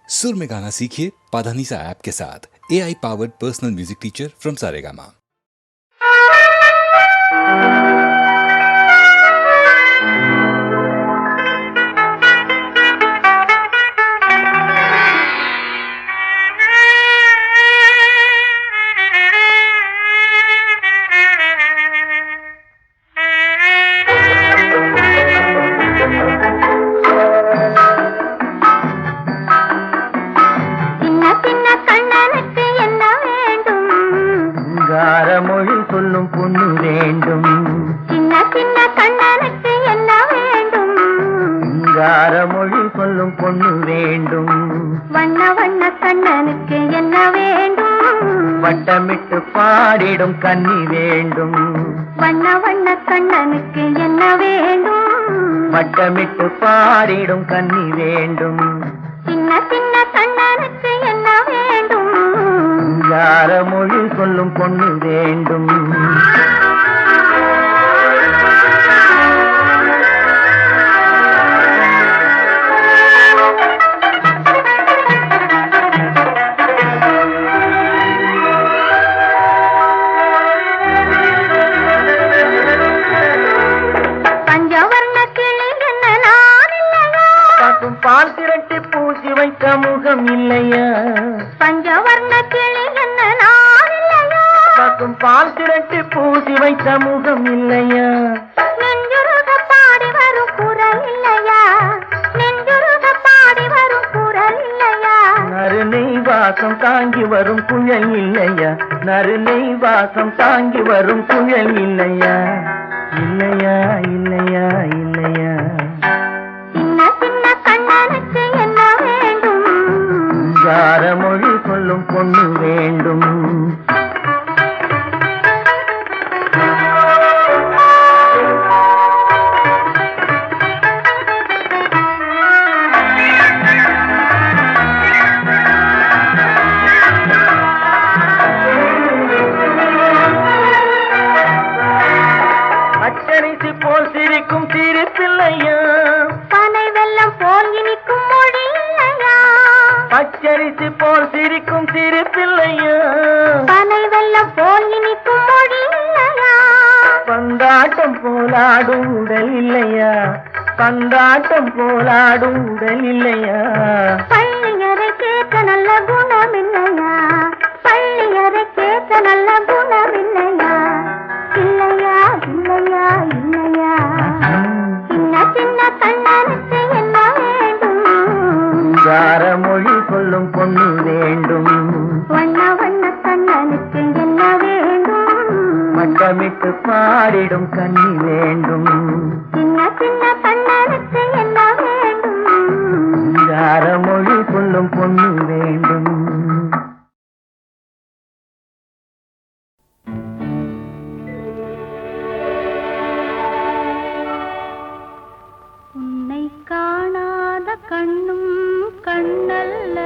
सुर में गाना सीखिए पाधानीसा ऐप के साथ। AI powered personal music teacher from Saregama. மொழி சொல்லும் பொண்ணு வேண்டும். சின்ன சின்ன கண்ணனுக்கு என்ன வேண்டும்? சிங்கார மொழி சொல்லும் பொண்ணு வேண்டும். வண்ண வண்ண கண்ணனுக்கு என்ன வேண்டும்? வட்டமிட்டு பாடிடும் கன்னி வேண்டும். வண்ண வண்ண கண்ணனுக்கு என்ன வேண்டும்? வட்டமிட்டு பாடிடும் கன்னி வேண்டும். சின்ன சின்ன கண்ணனுக்கு என்ன வேண்டும்? சிங்கார மொழி சொல்லும் பொண்ணு வேண்டும். பஞ்சவர்ண கிளி என்ன நான் இல்லையா? பசும் பால் திரட்டி பூசி வைத்த முகம் இல்லையா? பஞ்சவர்ண கிளி என்ன நான் இல்லையா? பசும் பால் திரட்டி பூசி வைத்த முகம் இல்லையா? நெஞ்சுருக பாடி வரும் குரல் இல்லையா? நெஞ்சுருக பாடி வரும் குரல் இல்லையா? நறுநெய் வாசம் தாங்கி வரும் குழல் இல்லையா? நறுநெய் வாசம் தாங்கி வரும் குழல் இல்லையா? இல்லையா இல்லையா இல்லையா? சின்ன சின்ன கண்ணனுக்கு என்ன வேண்டும்? சிங்கார மொழி சொல்லும் பொண்ணு வேண்டும். அச்சரிசி போல் சிரிக்கும் சிரிப்பில்லையா? பனை வெல்லம் போல் இனிக்கும் மொழி இல்லையா? பச்சரிசி போல் சிரிக்கும் சிரிப்பில்லையா? பனை வெல்லம் போல் இனிக்கும் மொழி இல்லையா? பந்தாட்டம் போலாடும் உடல் இல்லையா? பந்தாட்டம் போலாடும் உடல் இல்லையா? பள்ளியறை கேட்க நல்ல குணம் இல்லையா? பள்ளியறை கேட்க நல்ல குணம் இல்லையா? இல்லையா இல்லையா இல்லையா? சின்ன சின்ன கண்ணனுக்கு என்ன வேண்டும்? சிங்கார மொழி சொல்லும் பொண்ணு வேண்டும். வண்ண வண்ண கண்ணனுக்கு என்ன வேண்டும்? வட்டமிட்டு பாடிடும் கன்னி வேண்டும். சின்ன சின்ன கண்ணனுக்கு என்ன வேண்டும்? சிங்கார மொழி சொல்லும் பொண்ணு வேண்டும். உன்னை காணாத கண்ணும் கண்ணல்ல,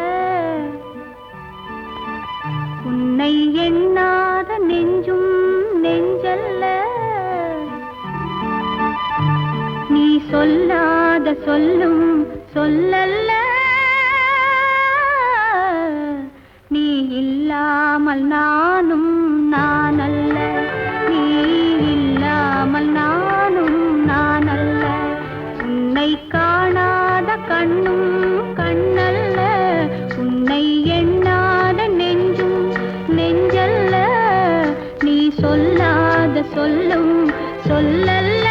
உன்னை எண்ணாத நெஞ்சும் நெஞ்சல்ல, நீ சொல்லாத சொல்லும் சொல்லல்ல, நீ இல்லாமல் நானும் நானல்ல, நீ இல்லாமல் நானும் நானல்ல. உன்னை காணாத கண்ணும் கண்ணல்ல, உன்னை எண்ணாத நெஞ்சும் நெஞ்சல்ல, நீ சொல்லாத சொல்லும் சொல்லல்ல,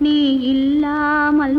நீ இல்லாமல்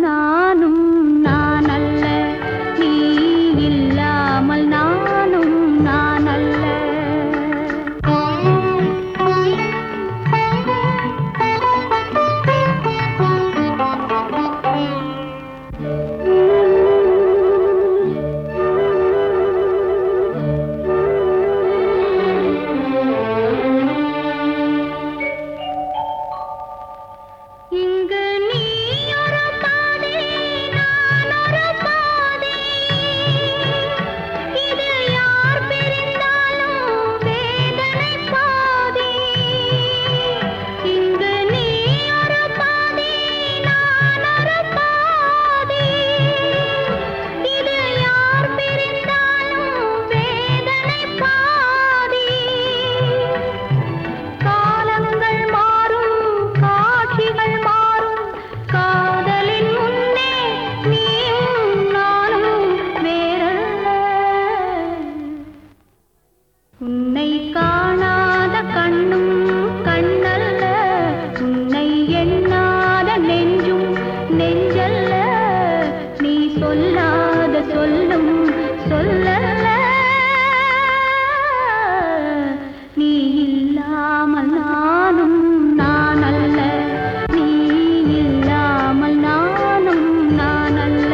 சொல்லாத சொல்லும் சொல்லல்ல நீ இல்லாமல் நானும் நான் அல்ல நீ இல்லாமல் நானும் நான் அல்ல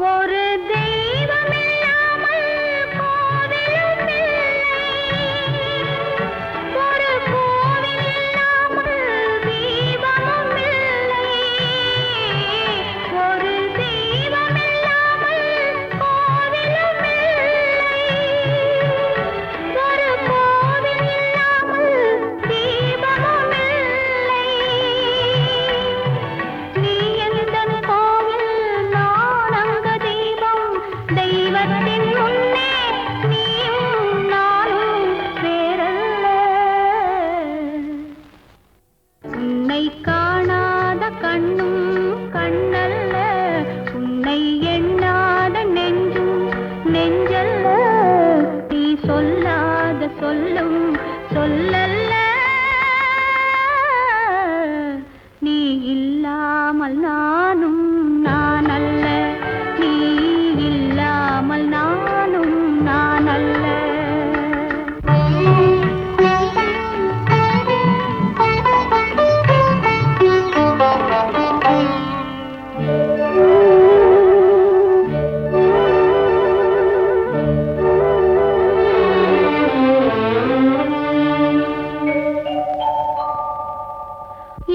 ஒரு தெய்வம் இல்லாமல் கோவிலும் இல்லை ஒரு கோவில் இல்லாமல் தீபமும் இல்லை ஒரு தெய்வம் இல்லாமல் கோவிலும் இல்லை ஒரு கோவில் இல்லாமல் தீபமும் இல்லை நீ எந்தன் கோவில் நான் அங்க தீபம் தெய்வத்தின் முன்னே நீயும் நானும் வேறல்ல உன்னை காணாத கண்ணும் கண்ணல்ல உன்னை எண்ணாத நெஞ்சும் நெஞ்சல்ல நீ சொல்லாத சொல்லும் சொல்லல்ல நீ இல்லாமல் நானும் நான் அல்ல நீ இல்லாமல் நானும் நான் அல்ல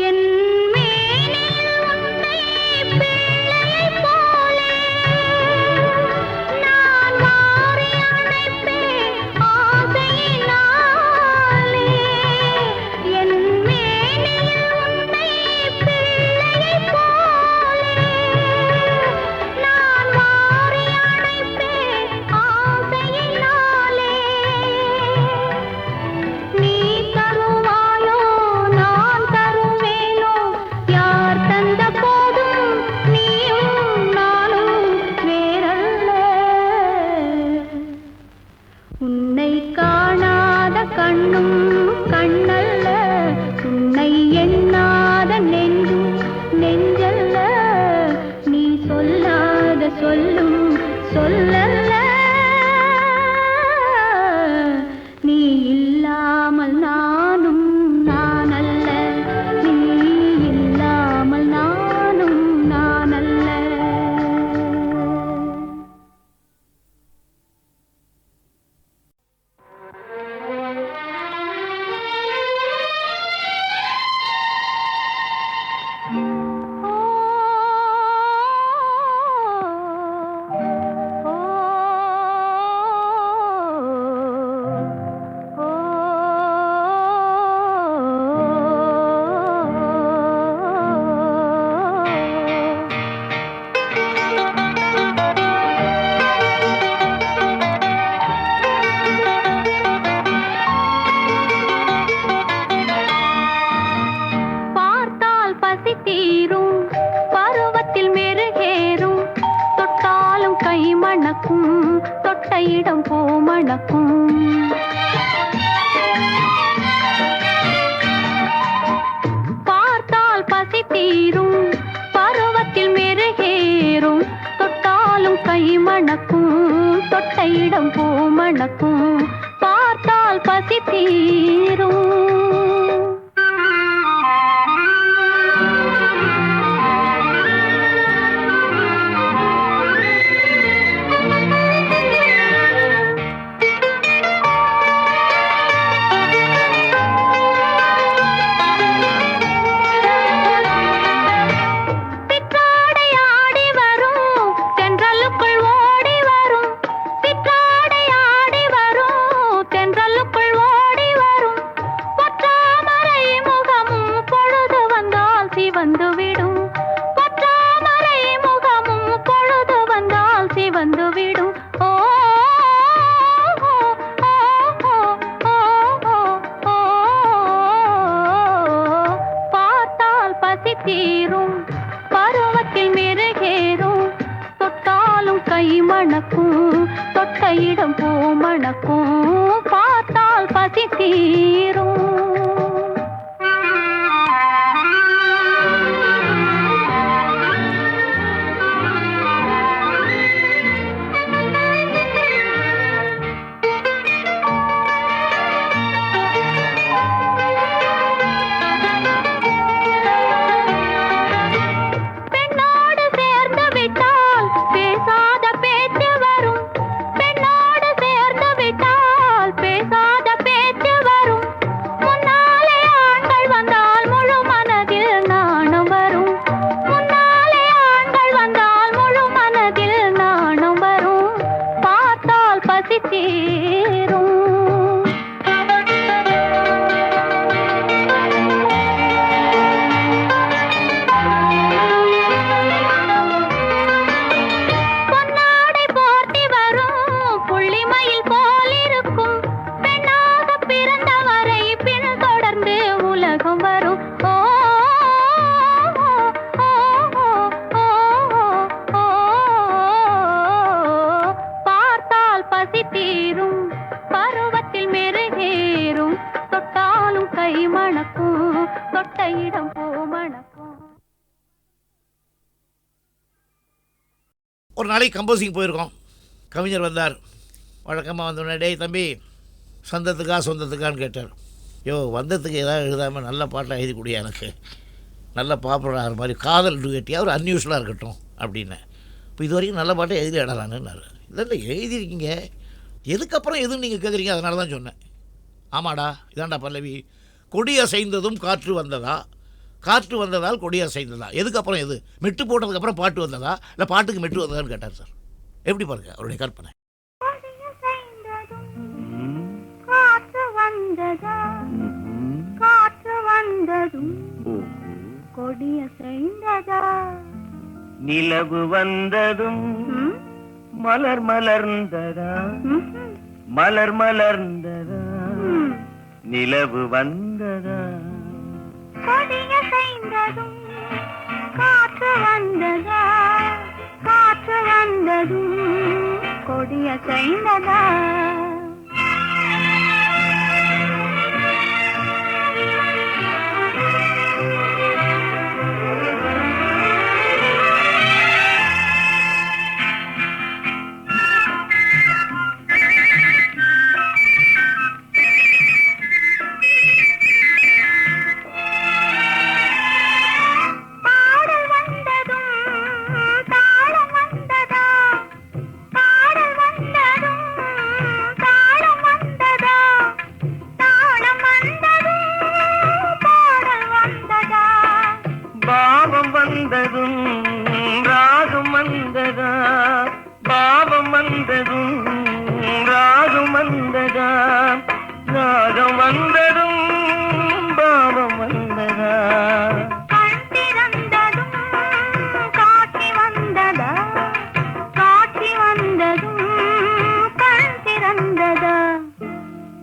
என் மேனில் உன்னை பிள்ளையைப் போலே நான் மாறி அணைப்பேன் ஆசையினாலே என் மேனில் உன்னை பிள்ளையைப் போலே நான் மாறி அணைப்பேன் ஆசையினாலே நீ தருவாயோ நான் தருவேனோ யார் தந்த போதும் நீயும் நானும் வேறல்ல உன்னை காணாத கண்ணும் கண்ணல்ல உன்னை எண்ணாத நெஞ்சும் நெஞ்சல்ல நீ சொல்லாத சொல்லும் சொல்லல்ல நீ இல்லாமல் நானும் நான் அல்ல நீ இல்லாமல் நானும் நான் அல்ல பார்த்தால் பசி தீரும் பருவத்தில் மெருகேறும் தொட்டாலும் கை மணக்கும் தொட்ட இடம் பூ மணக்கும் பார்த்தால் பசி தீரும் பருவத்தில் மெருகேறும் தொட்டாலும் கை மணக்கும் தொட்ட இடம் பூ மணக்கும் பார்த்தால் பசி தீரும் பிற்றாடை ஆடி வரும் தென்றலுக்குள் ஓடி வரும் பிற்றாடை ஆடி வரும் தென்றலுக்குள் ஓடி வரும் தீரும் பருவத்தில் மெருகேறும் தொட்டாலும் கை மணக்கும் தொட்ட இடம் பூ மணக்கும் பார்த்தால் பசி தீரும் ஒரு நாளைக்கு கம்போசிங் போயிருக்கோம். கவிஞர் வந்தார். வழக்கமாக வந்தோடனே, டேய் தம்பி, சொந்தத்துக்கான்னு கேட்டார். யோ, வந்ததுக்கு ஏதாவது எழுதாமல் நல்ல பாட்டெலாம் எழுதி கூடிய எனக்கு நல்ல பாப்புலர் ஆகிற மாதிரி காதல் டூயட்டியாக ஒரு அன்யூஸ்வலாக இருக்கட்டும் அப்படின்னு. இப்போ இது வரைக்கும் நல்ல பாட்டை எழுதி இடலான்னு. இல்லை எழுதியிருக்கீங்க, எதுக்கப்புறம் எதுவும் நீங்கள் கேட்குறீங்க, அதனால தான் சொன்னேன். ஆமாடா, இதாண்டா பல்லவி. கொடி அசைந்ததும் காற்று வந்ததா, காற்று வந்ததால் கொடி அசைந்ததா, எதுக்கப்புறம் எது? மெட்டு போட்டதுக்கப்புறம் பாட்டு வந்ததா, இல்லை பாட்டுக்கு மெட்டு வந்ததான்னு கேட்டார் சார். எப்படி பாருங்க அவருடைய கற்பனை. காற்று வந்ததா, காற்று வந்ததும் கொடிய செய்ததா, நிலவு வந்ததும் மலர் மலர்ந்ததா, மலர் மலர்ந்ததா, நிலவு வந்ததா, கொடிய செய்ததும் காற்று வந்ததா, காற்று வந்ததும் கொடிய செய்ததா.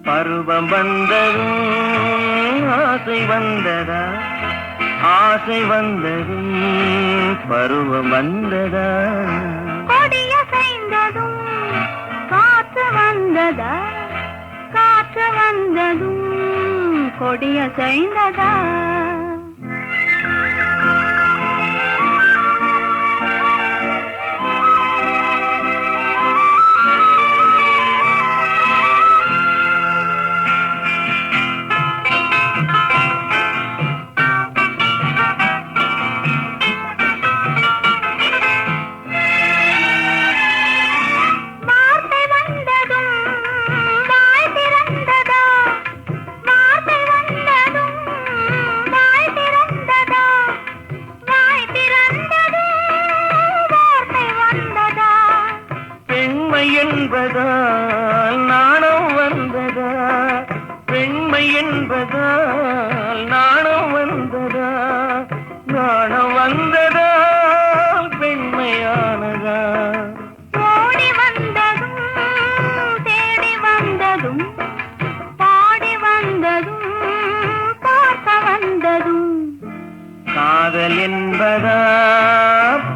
பருவம் வந்ததும் ஆசை வந்ததா, ஆசை வந்ததும் பருவம் வந்ததா, கொடிய செய்ததும் காற்று வந்ததா, காற்று வந்ததும் கொடிய செய்ததா. காதல் என்பதா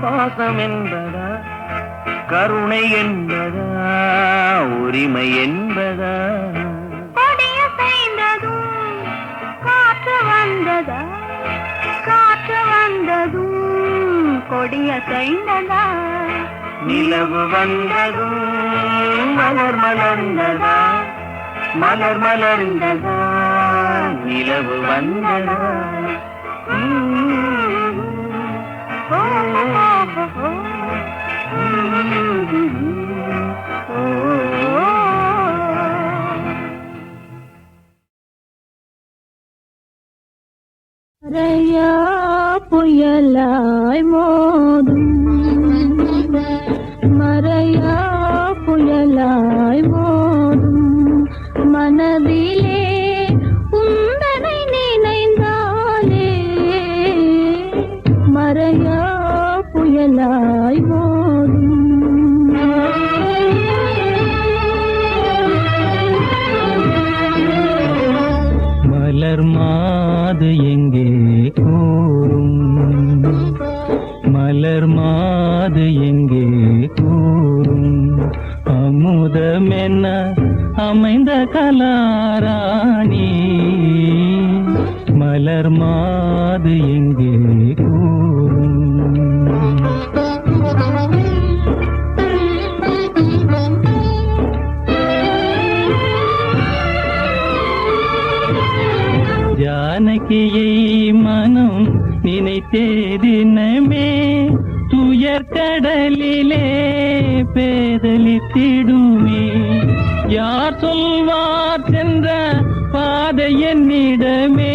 பாசம் என்பதா கருணை என்பதா உரிமை என்பதா கொடிய செய்ததும் காற்று வந்ததா காற்று வந்ததும் கொடிய செய்ததா நிலவு வந்ததும் மலர் மலர்ந்ததா மலர் மலர்ந்ததா நிலவு வந்ததா மறையா புயலாய் மோதும் மறையா புயலாய் மோதும் மனதிலே உந்தனை நினைந்தாலே மறையா புயலாய் மோதும் மலர் மாது எங்கே கூறும் மலர் மாது எங்கே கூறும் அமுதமென்ன அமைந்த கலாராணி மலர் மாது எங்கே கூறும் ஜானகியை மனம் நினைத்தேதினமே துயர் கடலிலே பேதலித்திடுமே யார் சொல்வார் சென்ற பாதை என்னிடமே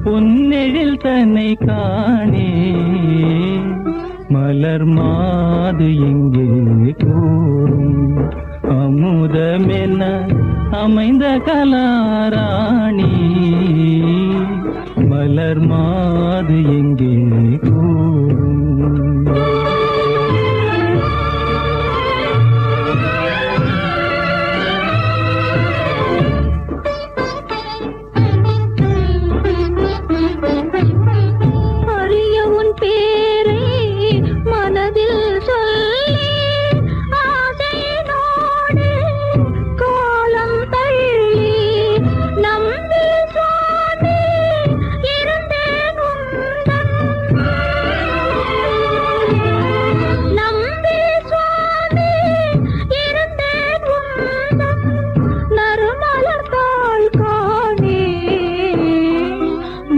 பொன்னெழில் தன்னை காணே மலர் மாது எங்கே கூறும் அமுதமென அமைந்த கலாராணி மலர் மாது எங்கே கூறும் அறிய உன் பேரை மனதில் சொல்லி ஆசையினோடு கோலம் தள்ளி நம்பி சுவாமி இருந்தேன் உந்தன் நம்பி சுவாமி இருந்தேன் உந்தன் நறுமலர் தாள் காணே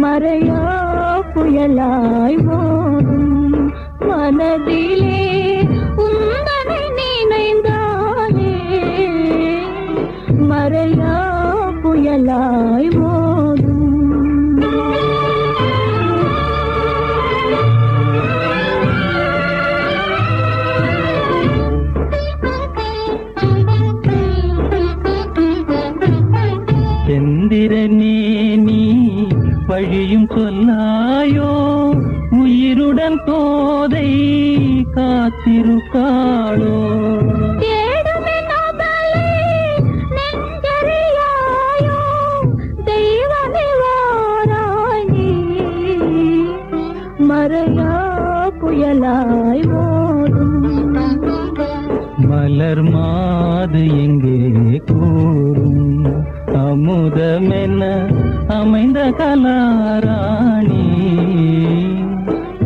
மறையா புயலாய் மோதும் மனதிலே உந்தனை நினைந்தாலே மறையா புயலாய் மோதும் செந்திரனே நீ வழியும் சொல்லாயோ உயிருடன் கோதை காத்திருக்காளோ தேடுமே நபலை நெஞ்சறியாயோ தெய்வமே வாராய் நீ மறையா புயலாய் மோதும் மலர் மாது எங்கே கூறும் அமுதமென அமைந்த கலாராணி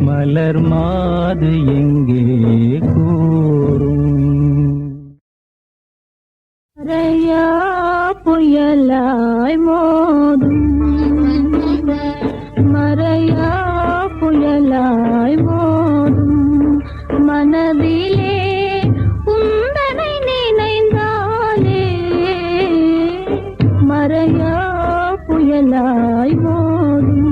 மலர் மாது எங்கே கூறும் மறையா புயலாய் மோதும் மறையா புயலாய் மோதும் மனதிலே உந்தனை நினைந்தாலே மறையா புயலாய் மோதும்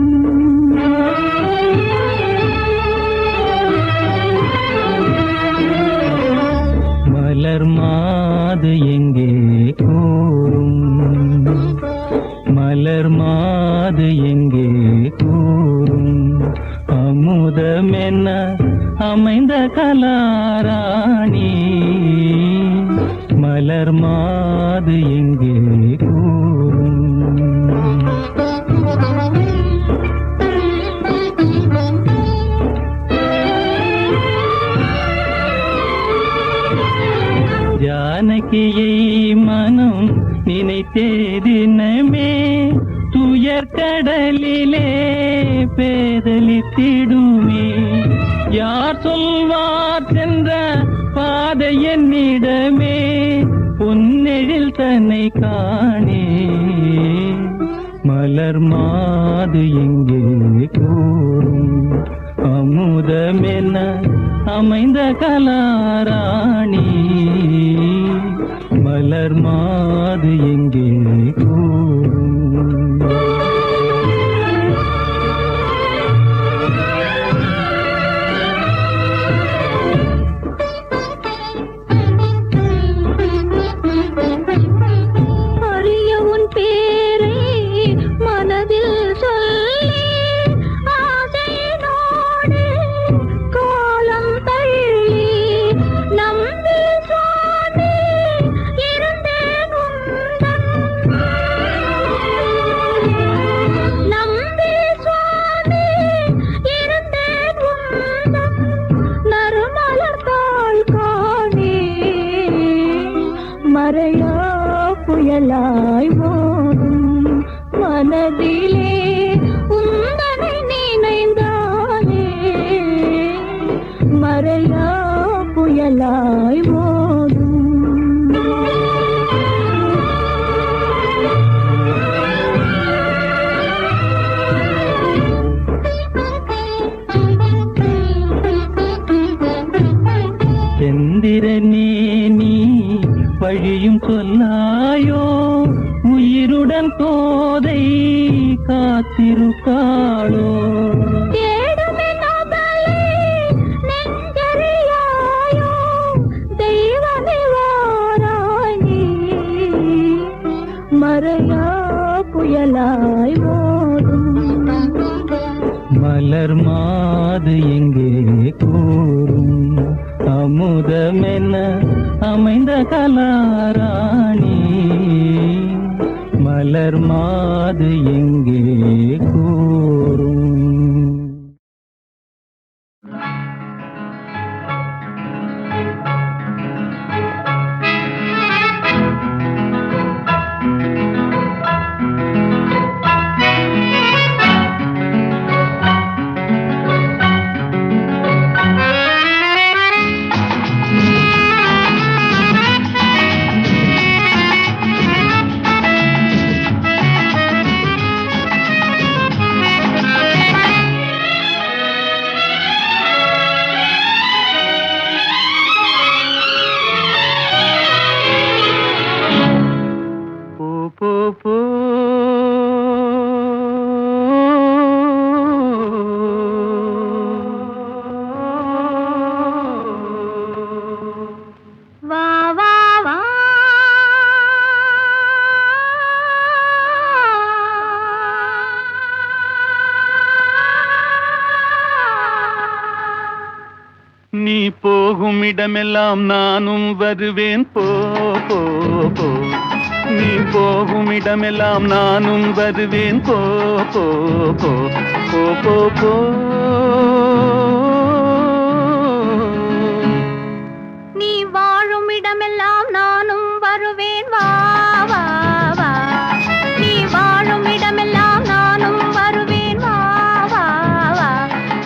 மலர் மாது எங்கே கூறும் மலர் மாது எங்கே கூறும் அமுதமென்ன அமைந்த கலாராணி மலர் மாது எங்கே கூறும் ஜானகியை மனம் நினைத்தே தினமே துயர் கடலிலே பேதலித்திடுமே. யார் சொல்வார் சென்ற பாதை என்னிடமே பொன்னெழில் தன்னை காணே. மலர் மாது எங்கே கூறும் அமுதமென அமைந்த கலாராணி. மலர் மாது எங்கே கூறும். மறையா புயலாய் ஓடும் மனதிலே உந்தனை நினைந்தாலே. மறையா புயலாய் ஓடும். செந்திரனே நீ வழியும் சொல்லாயோ உயிருடன் கோதை காத்திருக்காளோ. மறையா புயலாய் ஓடும். மலர் மாது எங்கே கூறும் அமுதமென அமைந்த கலாராணி. மலர் மாது எங்கே கூறும். நீ போகும் இடமெல்லாம் நானும் வருவேன் போ போ போ. நீ போகும் இடமெல்லாம் நானும் வருவேன் போ போ போ போ போ போ. நீ வாழும் இடமெல்லாம் நானும் வருவேன் வா வா வா. நீ வாழும் இடமெல்லாம் நானும் வருவேன் வா வா வா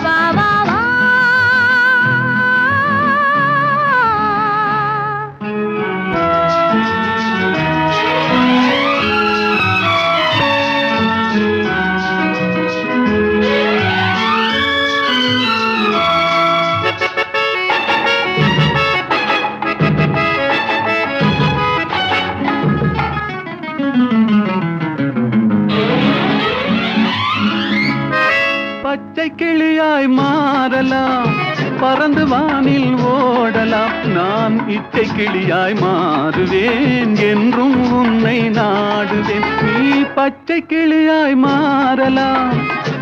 வா வா வா. பச்சை கிளியாய் மாறலாம் பறந்து வானில் ஓடலாம். நான் இச்சை கிளியாய் மாறுவேன் என்றும் உன்னை நாடுவேன். நீ பச்சை கிளியாய் மாறலாம்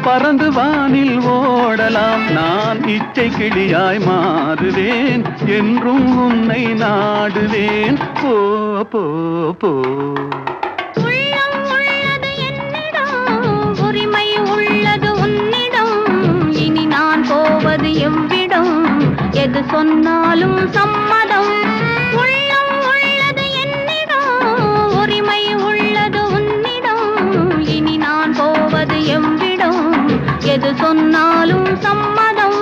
பறந்து வானில் ஓடலாம். நான் இச்சை கிளியாய் மாறுவேன் என்றும் உன்னை நாடுவேன். போ போ போ. உரிமை உள்ளது உன்னிடம். இனி நான் போவது எவ்விடம். எது சொன்னாலும் சம்மதம். உள்ளம் உள்ளது எது சொன்னாலும் சம்மதம்.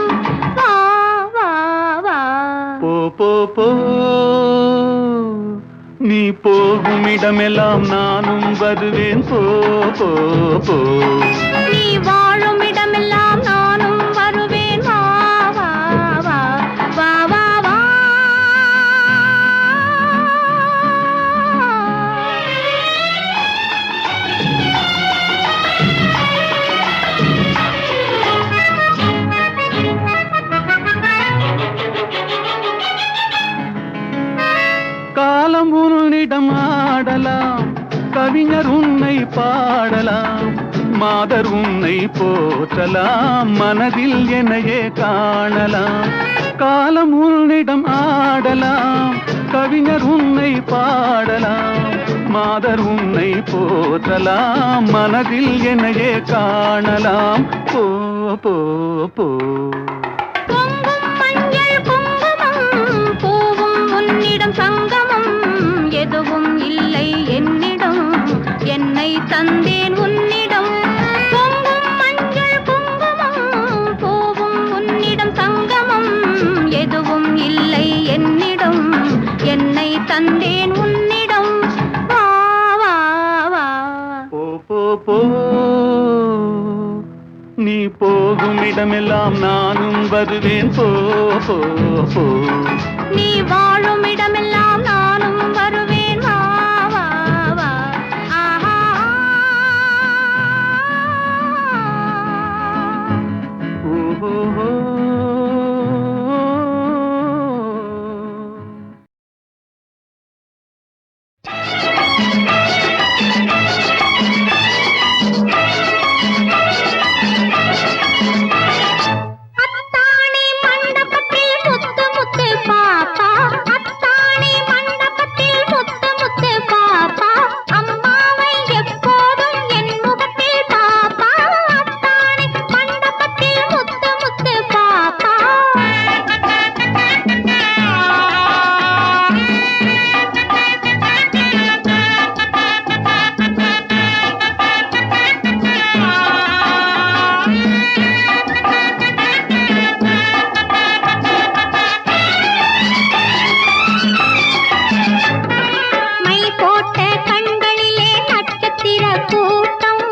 வா வா வா. போ போ போ, நீ போகும் இடமெல்லாம் நானும் வருவேன். போ போ போ, நீ வாழும் இடமெல்லாம் நானும் வருவேன். வா வா வா வா வா வா. காலம் உன்னிடம் ஆடலாம், கவிஞர் உன்னை பாடலாம், மாதர் உன்னை போற்றலாம், மனதில் என்னையே காணலாம். காலம் உன்னிடம் ஆடலாம், கவிஞர் உன்னை பாடலாம், மாதர் உன்னை போற்றலாம், மனதில் என்னையே காணலாம். போ போ போ, பொங்கும் மஞ்சள் குங்குமம் பூவும் உன்னிடம் சங்கமம், எதுவும் இல்லை என்னிடம், என்னை தந்தேன் உன்னிடம். பொங்கும் மஞ்சள் குங்குமம் பூவும் உன்னிடம் சங்கமம், எதுவும் இல்லை என்னிடம், என்னை தந்தேன் உன்னிடம். வா வா வா. போ போ போ, நீ போகும் இடமெல்லாம் நானும் வருவேன். போ போ போ, நீ வாழும் இடமெல்லாம் நானும் வருவேன். வா வா வா. ஆஹா. ஓஹோ. அத்தாணி மண்டபத்தில் முத்து முத்து பாப்பா, அத்தாணி மண்டபத்தில் முத்து முத்து பாப்பா, அம்மாவை எப்போதும் என் முகத்தில் பாப்பா, அத்தாணி மண்டபத்தில் முத்து முத்து பாப்பா. மை போட்ட கண்களிலே நட்சத்திர கூட்டம்,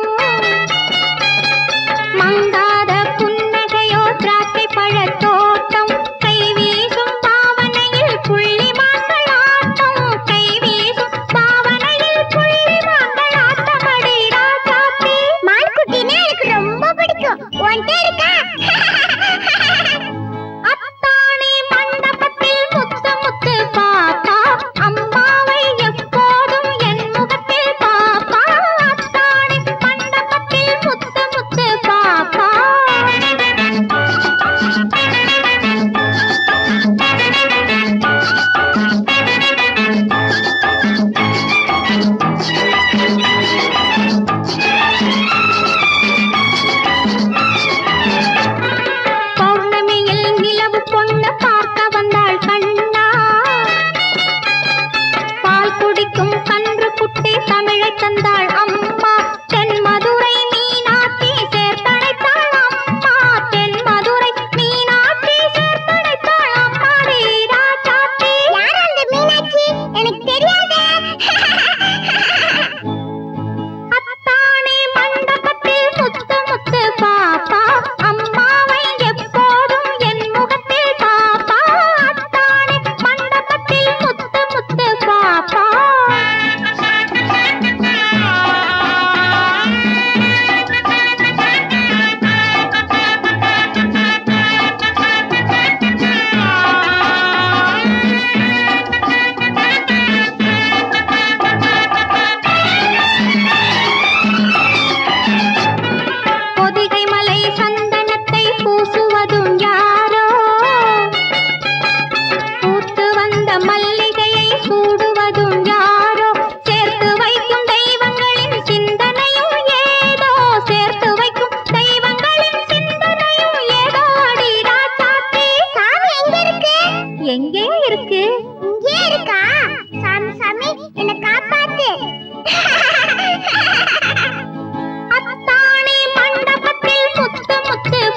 மங்காத புன்னகையோ திராட்சை பழத்தோட்டம், கை வீசும் பாவனையில் புள்ளி மாங்களாட்டம், கை வீசும் பாவனையில் புள்ளி மாங்களாட்டம். அடி ராசாத்தி, மான்குட்டினா எனக்கு ரொம்ப பிடிக்கும். உன்கிட்ட இருக்கா? அத்தாணி மண்டபத்தில் முத்து முத்து பாப்பா, அம்மாவை எப்போதும் என் முகத்தில் பாப்பா, அத்தாணி மண்டபத்தில் முத்து முத்து பாப்பா.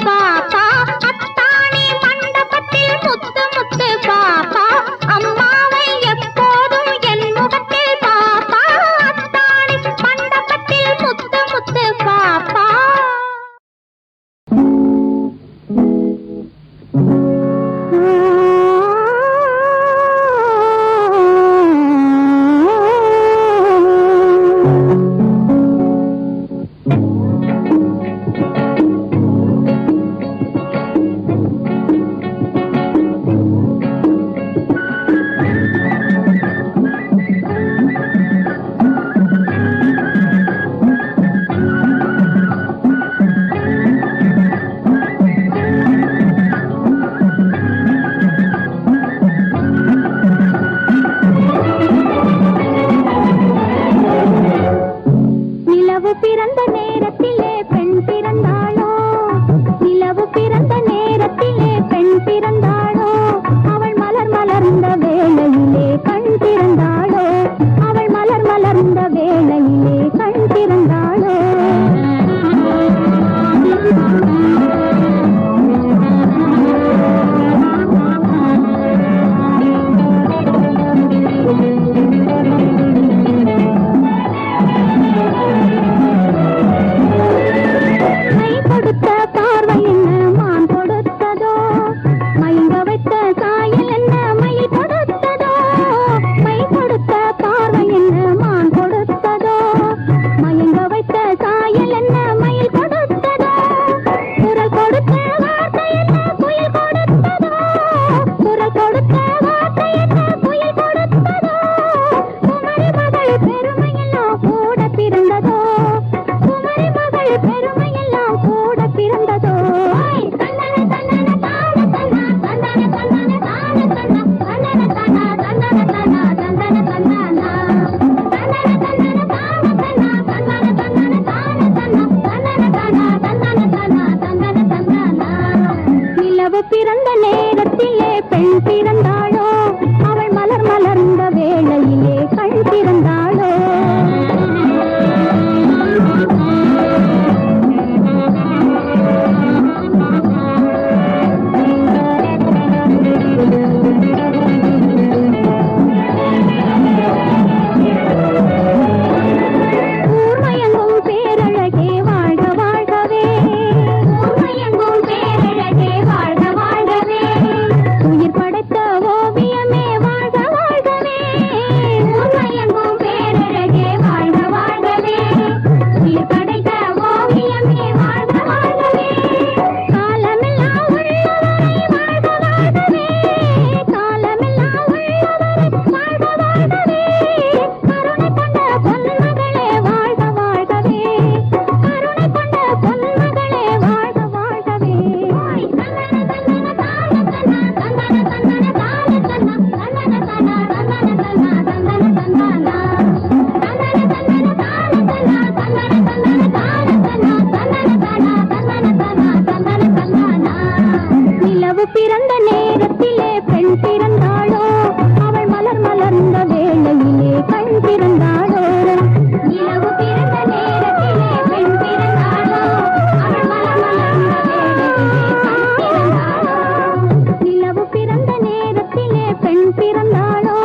பாப்பா அத்தாணி மண்டபத்தில் முத்து முத்து பாப்பா அம்மாவை எப்போதும் என் முகத்தில் பாப்பா அத்தாணி மண்டபத்தில் முத்து முத்து பாப்பா. நிலவு பிறந்த நேரத்திலே பெண் பிறந்தாளோ நிலவு பிறந்த நேரத்திலே பெண் பிறந்தாளோ அவள் மலர் மலர்ந்த வேளையிலே கண் திறந்தாளோ அவள் மலர் மலர்ந்த வேளையிலே கண் திறந்தாளோ. மை கொடுத்த பார்வை என்ன மான் கொடுத்ததோ மயங்க வைத்த சாயல் என்ன மயில் கொடுத்ததோ மை கொடுத்த பார்வை என்ன மான் கொடுத்ததோ மயங்க வைத்த சாயல் என்ன மயில் கொடுத்ததோ குரல் கொடுத்த வார்த்தை என்ன குயில் கொடுத்ததோ குரல் கொடுத்த வார்த்தை என்ன குயில் கொடுத்ததோ குமரி மகள் பெருமையெல்லாம் கூட பிறந்ததோ குமரி மகள் பெருமையெல்லாம் கூட பிறந்ததோ. தந்தன தந்தன தான தன்னா தந்தன தந்தன தான தன்னா தந்தன தன்னா தந்தன தன்னா தந்தன தன்னா தந்தன தந்தன தான தன்னா தந்தன தந்தன தான தன்னா தந்தன தன்னா தந்தன தன்னா தந்தன தன்னா. நிலவு பிறந்த நேரத்திலே பெண் பிறந்தாளோ அவள் மலர் மலர்ந்த வேளையிலே கண் திறந்தாளோ. ஊர்மயங்கும் பேரழகே வாழ்க வாழ்கவே ஊர்மயங்கும் பேரழகே வாழ்க வாழ்கவே உயிர் படைத்த ஓவியமே வாழ்க வாழ்கவே ஊர்மயங்கும் பேரழகே வாழ்க வாழ்கவே உயிர் படைத்த ஓவியமே வாழ்க வாழ்கவே காலமெல்லாம் உள்ளவரை வாழ்க வாழ்கவே காலமெல்லாம் உள்ளவரை வாழ்க வாழ்கவே கருணை கொண்ட பொன்மகளே வாழ்க வாழ்கவே கருணை கொண்ட பொன்மகளே வாழ்க வாழ்கவே. தந்தன தந்தன தான தன்னா தந்தன தந்தன தான தன்னா தந்தன தன்னா தந்தன தன்னா தந்தன தன்னா தந்தன தந்தன தான தன்னா தந்தன தந்தன தான தன்னா தந்தன தன்னா தந்தன தன்னா தந்தன தன்னா. நிலவு பிறந்த நேரத்திலே பெண் பிறந்தாளோ அவள் மலர் மலர்ந்த வேளையிலே கண் திறந்தாளோ. நிலவு பிறந்த நேரத்திலே பெண் பிறந்தாளோ அவள் மலர் மலர்ந்த வேளையிலே கண் திறந்தாளோ. நிலவு பிறந்த நேரத்திலே பெண் பிறந்தாளோ.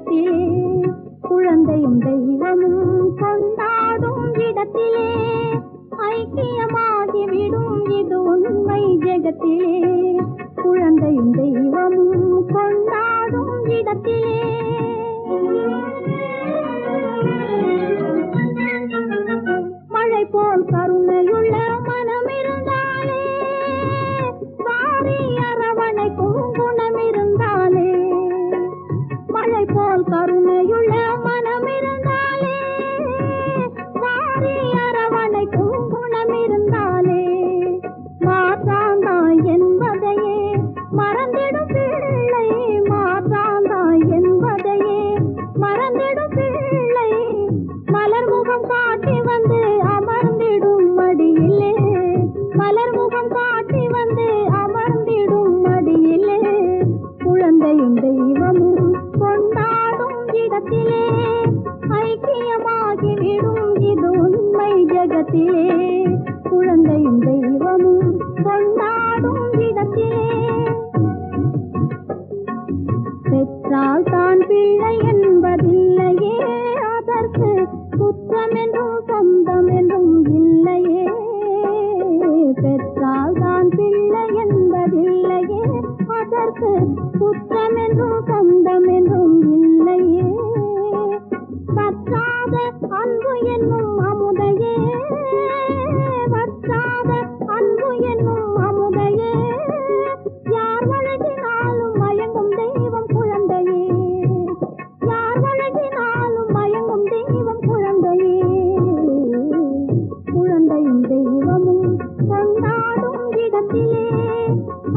ஜெகத்திலே குழந்தையும் தெய்வமும் கொண்டாடும் இடத்திலே ஐக்கியமாகிவிடும் இது உண்மை ஜெகத்திலே குழந்தையும் தெய்வமும் கொண்டாடும் இடத்திலே மழை போல் கருணையுள்ள மனம் இருந்தாலே வாரி அரவணைக்கும் குணம் இருந்தாலே மழை போல் கருணையுள்ள மனம் இருந்தாலே வாரி அரவணைக்கும் குணம் இருந்தாலே மாற்றாந்தாய் என்பதையே மறந்திடும் பிள்ளை மாற்றாந்தாய் என்பதையே மறந்திடும் பிள்ளை மலர் முகம் காட்டி வந்து அமர்ந்திடும் மடியிலே மலர் முகம் காட்டி வந்து அமர்ந்திடும் மடியிலே குழந்தையும் தெய்வமும் கொண்டாடும் இடத்திலே ஐக்கியமாகிவிடும் இது உண்மை ஜெகத்திலே குழந்தையும் தெய்வமும் கொண்டாடும் இடத்திலே பெற்றால் தான் பிள்ளை என்பதில்லையே அதற்கு குற்றம் என்றும் சொந்தம் என்றும் இல்லையே பெற்றால் தான் பிள்ளை என்பதில்லையே அதற்கு குற்றம் என்றும் சொந்தம் என்றும் இல்லையே பற்றாத அன்பு என்னும் அமுதையே பற்றாத அன்பு என்னும் அமுதையே யார் வழங்கினாலும் மயங்கும் தெய்வம் குழந்தையே யார் வழங்கினாலும் மயங்கும் தெய்வம் குழந்தையே குழந்தையும் தெய்வமும் கொண்டாடும் இடத்திலே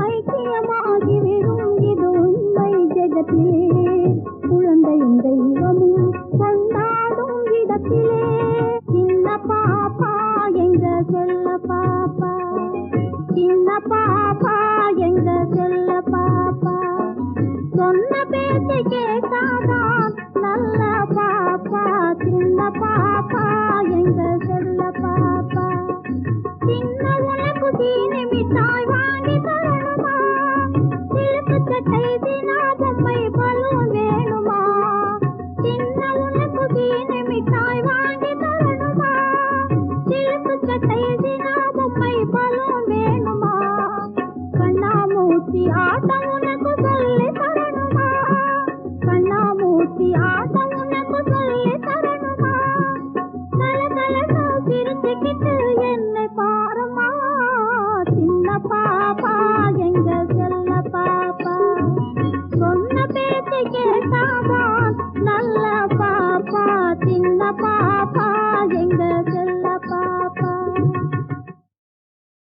ஐக்கியமாகிவிடும் இது உண்மை ஜெகத்திலே குழந்தையும் தெய்வமும் கொண்டாடும் இடத்திலே சின்ன பாப்பா எங்க செல்ல பாப்பா சின்ன பாப்பா எங்க செல்ல பாப்பா சொன்ன பேச்சை கேட்டாதான் நல்ல பாப்பா சின்ன பாப்பா எங்க செல்ல பாப்பா சின்ன உனக்கு சீனி மிட்டாய் வாங்கி தரணுமா சிலுக்கு சட்டை தினா பொம்மை பலூன் வேணுமா சின்ன உனக்கு சீனி மிட்டாய் வாங்கி தரணுமா சிலுக்கு சட்டை தினா பொம்மை பலூன் வேணுமா கண்ணாமூச்சி ஆட்டம் உனக்கு சொல்லி தரணுமா கண்ணாமூச்சி ஆட்டம் உனக்கு சொல்லி தரணுமா கலகலன்னு சிரிச்சுக்கிட்டு என்னை பாருமா சின்ன பாப்பா எங்க செல்ல